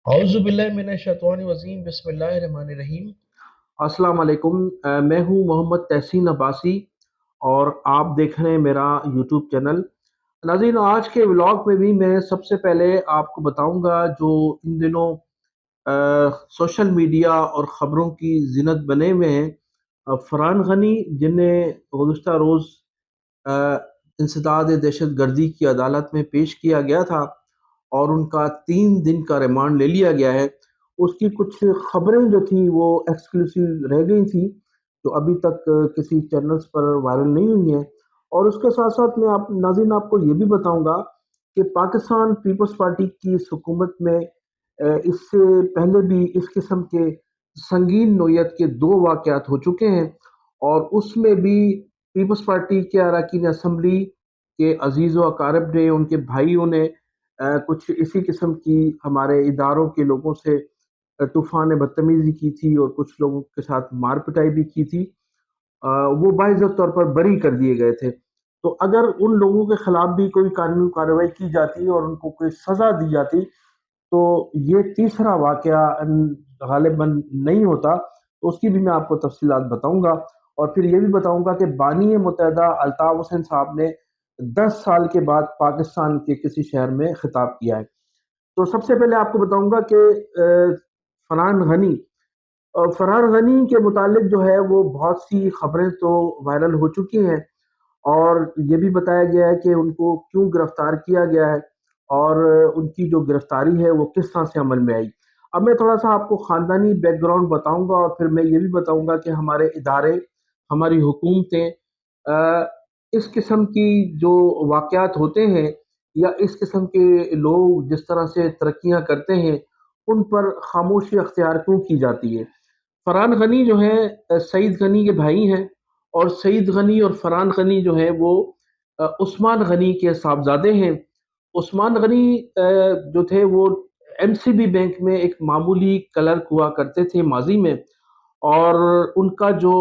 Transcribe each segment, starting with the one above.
اعوذ باللہ من الشیطان الرجیم بسم اللہ الرحمن الرحیم۔ السلام علیکم۔ میں ہوں محمد تحسین عباسی اور آپ دیکھ رہے ہیں میرا یوٹیوب چینل۔ ناظرین، آج کے ولاگ میں بھی میں سب سے پہلے آپ کو بتاؤں گا جو ان دنوں سوشل میڈیا اور خبروں کی زینت بنے ہوئے ہیں، فرحان غنی جنہیں گزشتہ روز انسداد دہشت گردی کی عدالت میں پیش کیا گیا تھا اور ان کا 3 دن کا ریمانڈ لے لیا گیا ہے، اس کی کچھ خبریں جو تھیں وہ ایکسکلوسیو رہ گئی تھیں جو ابھی تک کسی چینلز پر وائرل نہیں ہوئی ہیں۔ اور اس کے ساتھ ساتھ میں آپ ناظرین آپ کو یہ بھی بتاؤں گا کہ پاکستان پیپلز پارٹی کی اس حکومت میں اس سے پہلے بھی اس قسم کے سنگین نوعیت کے 2 واقعات ہو چکے ہیں، اور اس میں بھی پیپلز پارٹی کے اراکین اسمبلی کے عزیز و اقارب نے، ان کے بھائیوں نے کچھ اسی قسم کی ہمارے اداروں کے لوگوں سے طوفان بدتمیزی کی تھی اور کچھ لوگوں کے ساتھ مار پٹائی بھی کی تھی۔ وہ باعزت طور پر بری کر دیے گئے تھے۔ تو اگر ان لوگوں کے خلاف بھی کوئی قانونی کارروائی کی جاتی اور ان کو کوئی سزا دی جاتی تو یہ تیسرا واقعہ غالباً نہیں ہوتا۔ تو اس کی بھی میں آپ کو تفصیلات بتاؤں گا، اور پھر یہ بھی بتاؤں گا کہ بانی متحدہ الطاف حسین صاحب نے 10 سال کے بعد پاکستان کے کسی شہر میں خطاب کیا ہے۔ تو سب سے پہلے آپ کو بتاؤں گا کہ فرحان غنی فرحان غنی کے متعلق جو ہے وہ بہت سی خبریں تو وائرل ہو چکی ہیں، اور یہ بھی بتایا گیا ہے کہ ان کو کیوں گرفتار کیا گیا ہے اور ان کی جو گرفتاری ہے وہ کس طرح سے عمل میں آئی۔ اب میں تھوڑا سا آپ کو خاندانی بیک گراؤنڈ بتاؤں گا، اور پھر میں یہ بھی بتاؤں گا کہ ہمارے ادارے، ہماری حکومتیں اس قسم کی جو واقعات ہوتے ہیں یا اس قسم کے لوگ جس طرح سے ترقیاں کرتے ہیں ان پر خاموشی اختیار کیوں کی جاتی ہے۔ فرحان غنی جو ہے سعید غنی کے بھائی ہیں، اور سعید غنی اور فرحان غنی جو ہے وہ عثمان غنی کے صاحبزادے ہیں۔ عثمان غنی جو تھے وہ ایم سی بی بینک میں ایک معمولی کلرک ہوا کرتے تھے ماضی میں، اور ان کا جو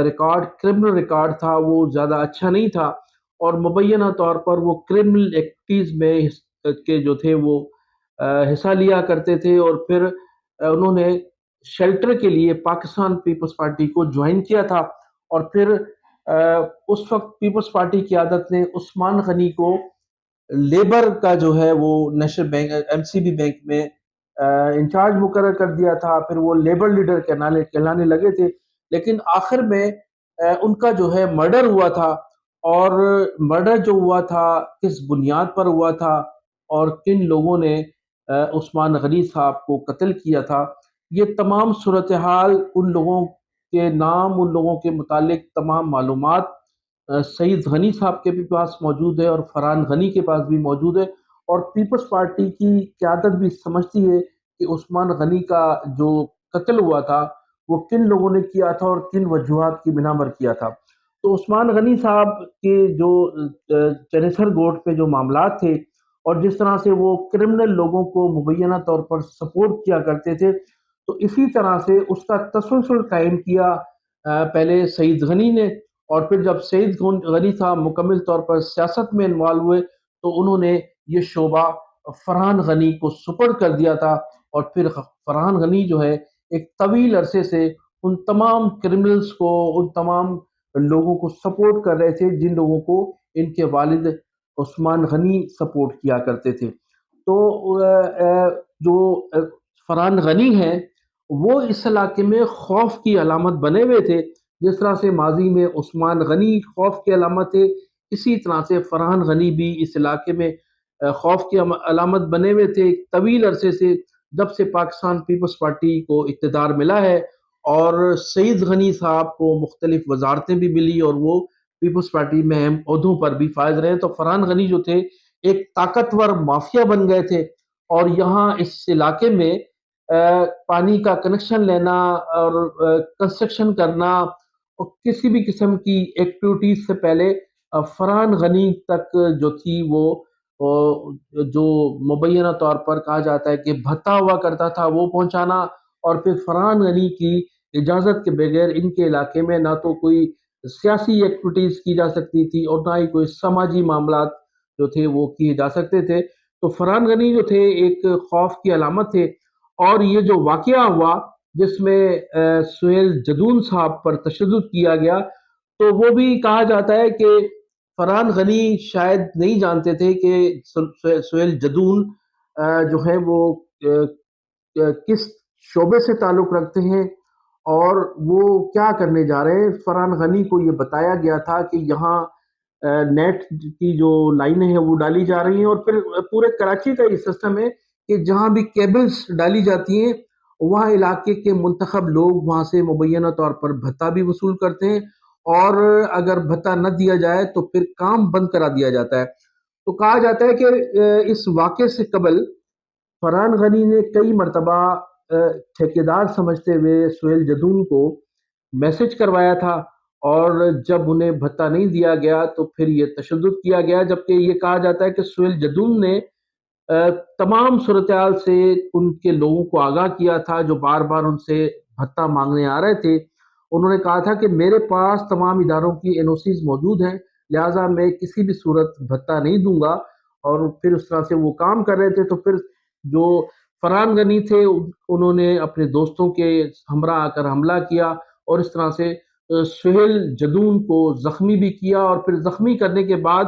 ریکارڈ، کرمنل ریکارڈ تھا وہ زیادہ اچھا نہیں تھا، اور مبینہ طور پر وہ کرمنل ایکٹیویٹیز میں کے جو تھے وہ حصہ لیا کرتے تھے، اور پھر انہوں نے شیلٹر کے لیے پاکستان پیپلز پارٹی کو جوائن کیا تھا، اور پھر اس وقت پیپلز پارٹی کی قیادت نے عثمان غنی کو لیبر کا جو ہے وہ national bank M C B bank میں انچارج مقرر کر دیا تھا۔ پھر وہ لیبر لیڈر کہلانے لگے تھے، لیکن آخر میں ان کا جو ہے مرڈر ہوا تھا، اور مرڈر جو ہوا تھا کس بنیاد پر ہوا تھا اور کن لوگوں نے عثمان غنی صاحب کو قتل کیا تھا، یہ تمام صورتحال، ان لوگوں کے نام، ان لوگوں کے متعلق تمام معلومات سعید غنی صاحب کے بھی پاس موجود ہے اور فرحان غنی کے پاس بھی موجود ہے، اور پیپلز پارٹی کی قیادت بھی سمجھتی ہے کہ عثمان غنی کا جو قتل ہوا تھا وہ کن لوگوں نے کیا تھا اور کن وجوہات کی بنا پر کیا تھا۔ تو عثمان غنی صاحب کے جو چنیسر گوٹ پہ جو معاملات تھے اور جس طرح سے وہ کرمنل لوگوں کو مبینہ طور پر سپورٹ کیا کرتے تھے، تو اسی طرح سے اس کا تسلسل قائم کیا پہلے سعید غنی نے، اور پھر جب سعید غنی صاحب مکمل طور پر سیاست میں انوالو ہوئے تو انہوں نے یہ شعبہ فرحان غنی کو سپرد کر دیا تھا، اور پھر فرحان غنی جو ہے ایک طویل عرصے سے ان تمام کرمنلز کو، ان تمام لوگوں کو سپورٹ کر رہے تھے جن لوگوں کو ان کے والد عثمان غنی سپورٹ کیا کرتے تھے۔ تو جو فرحان غنی ہیں وہ اس علاقے میں خوف کی علامت بنے ہوئے تھے، جس طرح سے ماضی میں عثمان غنی خوف کی علامت تھے، اسی طرح سے فرحان غنی بھی اس علاقے میں خوف کی علامت بنے ہوئے تھے طویل عرصے سے، جب سے پاکستان پیپلز پارٹی کو اقتدار ملا ہے اور سعید غنی صاحب کو مختلف وزارتیں بھی ملی اور وہ پیپلز پارٹی میں اہم عہدوں پر بھی فائز رہے، تو فرحان غنی جو تھے ایک طاقتور مافیا بن گئے تھے، اور یہاں اس علاقے میں پانی کا کنیکشن لینا اور کنسٹرکشن کرنا اور کسی بھی قسم کی ایکٹیویٹیز سے پہلے فرحان غنی تک جو تھی وہ جو مبینہ طور پر کہا جاتا ہے کہ بھتا ہوا کرتا تھا وہ پہنچانا، اور پھر فرحان غنی کی اجازت کے بغیر ان کے علاقے میں نہ تو کوئی سیاسی ایکٹیویٹیز کی جا سکتی تھی اور نہ ہی کوئی سماجی معاملات جو تھے وہ کیے جا سکتے تھے۔ تو فرحان غنی جو تھے ایک خوف کی علامت تھے، اور یہ جو واقعہ ہوا جس میں سہیل جدون صاحب پر تشدد کیا گیا، تو وہ بھی کہا جاتا ہے کہ فرحان غنی شاید نہیں جانتے تھے کہ سہیل جدون جو ہے وہ کس شعبے سے تعلق رکھتے ہیں اور وہ کیا کرنے جا رہے ہیں۔ فرحان غنی کو یہ بتایا گیا تھا کہ یہاں نیٹ کی جو لائنیں ہیں وہ ڈالی جا رہی ہیں، اور پھر پورے کراچی کا یہ سسٹم ہے کہ جہاں بھی کیبلز ڈالی جاتی ہیں وہاں علاقے کے منتخب لوگ وہاں سے مبینہ طور پر بھتہ بھی وصول کرتے ہیں، اور اگر بھتہ نہ دیا جائے تو پھر کام بند کرا دیا جاتا ہے۔ تو کہا جاتا ہے کہ اس واقعے سے قبل فرحان غنی نے کئی مرتبہ ٹھیکیدار سمجھتے ہوئے سہیل جدون کو میسج کروایا تھا، اور جب انہیں بھتہ نہیں دیا گیا تو پھر یہ تشدد کیا گیا، جبکہ یہ کہا جاتا ہے کہ سہیل جدون نے تمام صورتحال سے ان کے لوگوں کو آگاہ کیا تھا جو بار بار ان سے بھتہ مانگنے آ رہے تھے۔ انہوں نے کہا تھا کہ میرے پاس تمام اداروں کی NOCs موجود ہیں، لہٰذا میں کسی بھی صورت بھتہ نہیں دوں گا، اور پھر اس طرح سے وہ کام کر رہے تھے۔ تو پھر جو فرحان غنی تھے انہوں نے اپنے دوستوں کے ہمراہ آ کر حملہ کیا، اور اس طرح سے سہیل جدون کو زخمی بھی کیا، اور پھر زخمی کرنے کے بعد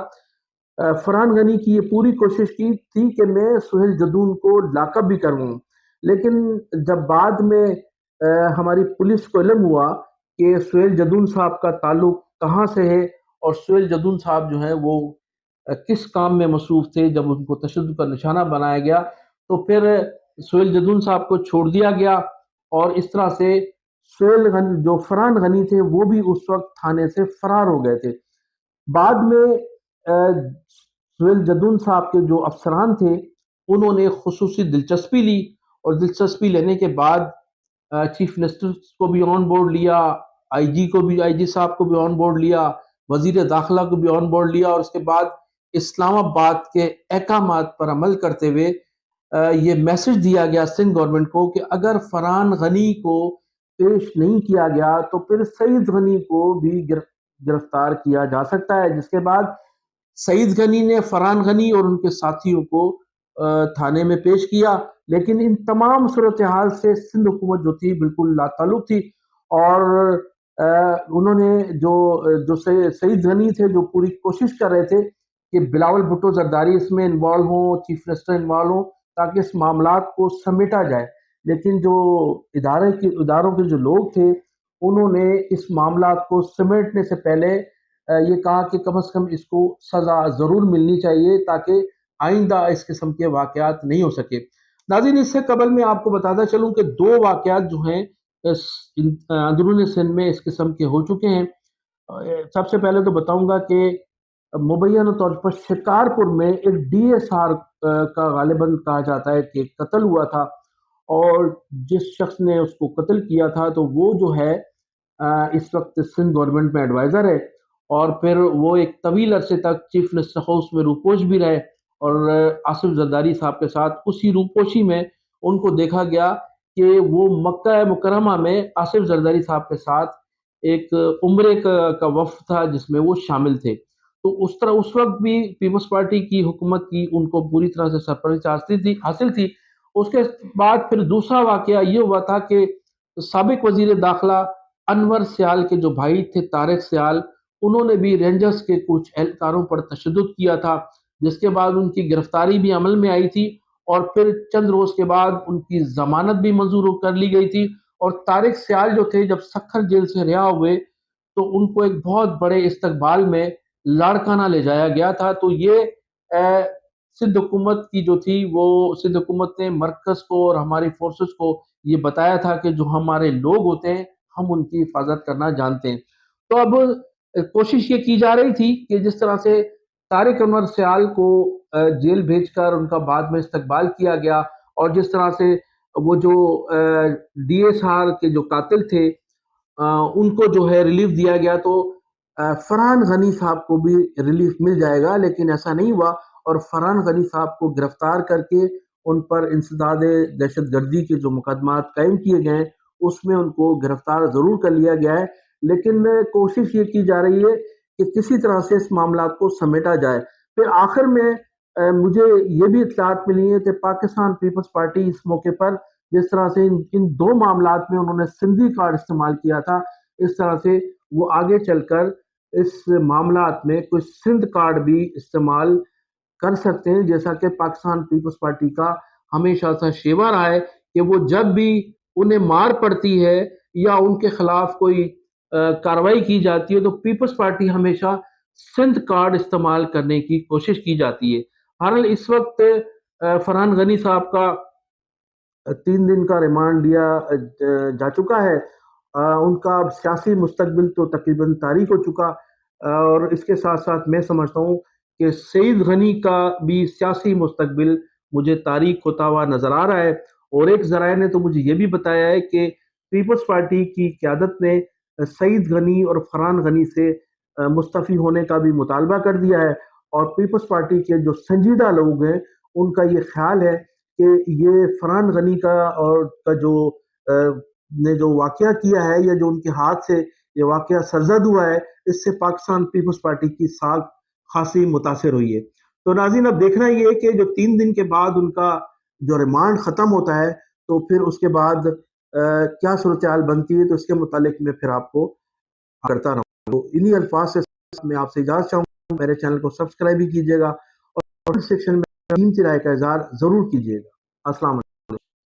فرحان غنی کی یہ پوری کوشش کی تھی کہ میں سہیل جدون کو لاک اپ بھی کروں، لیکن جب بعد میں ہماری پولیس کو علم ہوا کہ سہیل جدون صاحب کا تعلق کہاں سے ہے، اور سہیل جدون صاحب جو ہیں وہ کس کام میں مصروف تھے جب ان کو تشدد کا نشانہ بنایا گیا، تو پھر سہیل جدون صاحب کو چھوڑ دیا گیا، اور اس طرح سے سہیل غنی جو فرحان غنی تھے وہ بھی اس وقت تھانے سے فرار ہو گئے تھے۔ بعد میں سہیل جدون صاحب کے جو افسران تھے انہوں نے خصوصی دلچسپی لی، اور دلچسپی لینے کے بعد چیف منسٹر کو بھی آن بورڈ لیا، آئی جی صاحب کو بھی آن بورڈ لیا، وزیر داخلہ کو بھی آن بورڈ لیا، اور اس کے بعد اسلام آباد کے احکامات پر عمل کرتے ہوئے یہ میسج دیا گیا سندھ گورنمنٹ کو کہ اگر فرحان غنی کو پیش نہیں کیا گیا تو پھر سعید غنی کو بھی گرفتار کیا جا سکتا ہے، جس کے بعد سعید غنی نے فرحان غنی اور ان کے ساتھیوں کو تھانے میں پیش کیا، لیکن ان تمام صورتحال سے سندھ حکومت جو تھی بالکل لا تعلق تھی، اور انہوں نے جو سعید غنی تھے جو پوری کوشش کر رہے تھے کہ بلاول بھٹو زرداری اس میں انوالو ہوں، چیف منسٹر انوالو ہوں تاکہ اس معاملات کو سمیٹا جائے، لیکن جو اداروں کے جو لوگ تھے انہوں نے اس معاملات کو سمیٹنے سے پہلے یہ کہا کہ کم از کم اس کو سزا ضرور ملنی چاہیے تاکہ آئندہ اس قسم کے واقعات نہیں ہو سکے۔ ناظرین، اس سے قبل میں آپ کو بتاتا چلوں کہ 2 واقعات جو ہیں اندرون سندھ میں اس قسم کے ہو چکے ہیں۔ سب سے پہلے تو بتاؤں گا کہ مبینہ طور پر شکارپور میں ایک DSR کا غالباً کہا جاتا ہے کہ قتل ہوا تھا، اور جس شخص نے اس کو قتل کیا تھا تو وہ جو ہے اس وقت سندھ گورنمنٹ میں ایڈوائزر ہے، اور پھر وہ ایک طویل عرصے تک چیف منسٹر ہاؤس میں روپوش بھی رہے، اور آصف زرداری صاحب کے ساتھ اسی روپوشی میں ان کو دیکھا گیا کہ وہ مکہ مکرمہ میں آصف زرداری صاحب کے ساتھ ایک عمرے کا وفد تھا جس میں وہ شامل تھے۔ تو اس وقت بھی پیپلز پارٹی کی حکومت کی ان کو پوری طرح سے سرپرستی حاصل تھی۔ اس کے بعد پھر دوسرا واقعہ یہ ہوا تھا کہ سابق وزیر داخلہ انور سیال کے جو بھائی تھے طارق سیال، انہوں نے بھی رینجرز کے کچھ اہلکاروں پر تشدد کیا تھا، جس کے بعد ان کی گرفتاری بھی عمل میں آئی تھی، اور پھر چند روز کے بعد ان کی ضمانت بھی منظور کر لی گئی تھی، اور طارق سیال جو تھے جب سکھر جیل سے رہا ہوئے تو ان کو ایک بہت بڑے استقبال میں لاڑکانہ لے جایا گیا تھا۔ تو یہ سندھ حکومت کی جو تھی وہ سندھ حکومت نے مرکز کو اور ہماری فورسز کو یہ بتایا تھا کہ جو ہمارے لوگ ہوتے ہیں ہم ان کی حفاظت کرنا جانتے ہیں۔ تو اب کوشش یہ کی جا رہی تھی کہ جس طرح سے طارق انور سیال کو جیل بھیج کر ان کا بعد میں استقبال کیا گیا، اور جس طرح سے وہ جو DSR کے جو قاتل تھے ان کو جو ہے ریلیف دیا گیا، تو فرحان غنی صاحب کو بھی ریلیف مل جائے گا، لیکن ایسا نہیں ہوا، اور فرحان غنی صاحب کو گرفتار کر کے ان پر انسداد دہشت گردی کے جو مقدمات قائم کیے گئے ہیں اس میں ان کو گرفتار ضرور کر لیا گیا ہے، لیکن کوشش یہ کی جا رہی ہے کہ کسی طرح سے اس معاملات کو سمیٹا جائے۔ پھر آخر میں مجھے یہ بھی اطلاعات ملی ہیں کہ پاکستان پیپلز پارٹی اس موقع پر جس طرح سے ان دو معاملات میں انہوں نے سندھی کارڈ استعمال کیا تھا، اس طرح سے وہ آگے چل کر اس معاملات میں کوئی سندھ کارڈ بھی استعمال کر سکتے ہیں، جیسا کہ پاکستان پیپلز پارٹی کا ہمیشہ سے شیوا رہا ہے کہ وہ جب بھی انہیں مار پڑتی ہے یا ان کے خلاف کوئی کارروائی کی جاتی ہے تو پیپلز پارٹی ہمیشہ سندھ کارڈ استعمال کرنے کی کوشش کی جاتی ہے۔ بہرحال اس وقت فرحان غنی صاحب کا 3 دن کا ریمانڈ لیا جا چکا ہے، ان کا سیاسی مستقبل تو تقریباً تاریک ہو چکا، اور اس کے ساتھ ساتھ میں سمجھتا ہوں کہ سعید غنی کا بھی سیاسی مستقبل مجھے تاریک ہوتا ہوا نظر آ رہا ہے۔ اور ایک ذرائع نے تو مجھے یہ بھی بتایا ہے کہ پیپلز پارٹی کی قیادت نے سعید غنی اور فرحان غنی سے مستعفی ہونے کا بھی مطالبہ کر دیا ہے، اور پیپلز پارٹی کے جو سنجیدہ لوگ ہیں ان کا یہ خیال ہے کہ یہ فرحان غنی کا اور کا جو نے جو واقعہ کیا ہے یا جو ان کے ہاتھ سے یہ واقعہ سرزد ہوا ہے، اس سے پاکستان پیپلز پارٹی کی ساکھ خاصی متاثر ہوئی ہے۔ تو ناظرین اب دیکھنا یہ ہے کہ جو 3 دن کے بعد ان کا جو ریمانڈ ختم ہوتا ہے تو پھر اس کے بعد کیا صورتحال بنتی ہے، تو اس کے متعلق میں پھر آپ کو کرتا رہوں۔ تو انہی الفاظ سے میں آپ سے اجازت چاہوں گا، میرے چینل کو سبسکرائب بھی کیجیے گا اور کمنٹ سیکشن میں قیمتی رائے کا اظہار ضرور کیجیے گا۔ السلام علیکم۔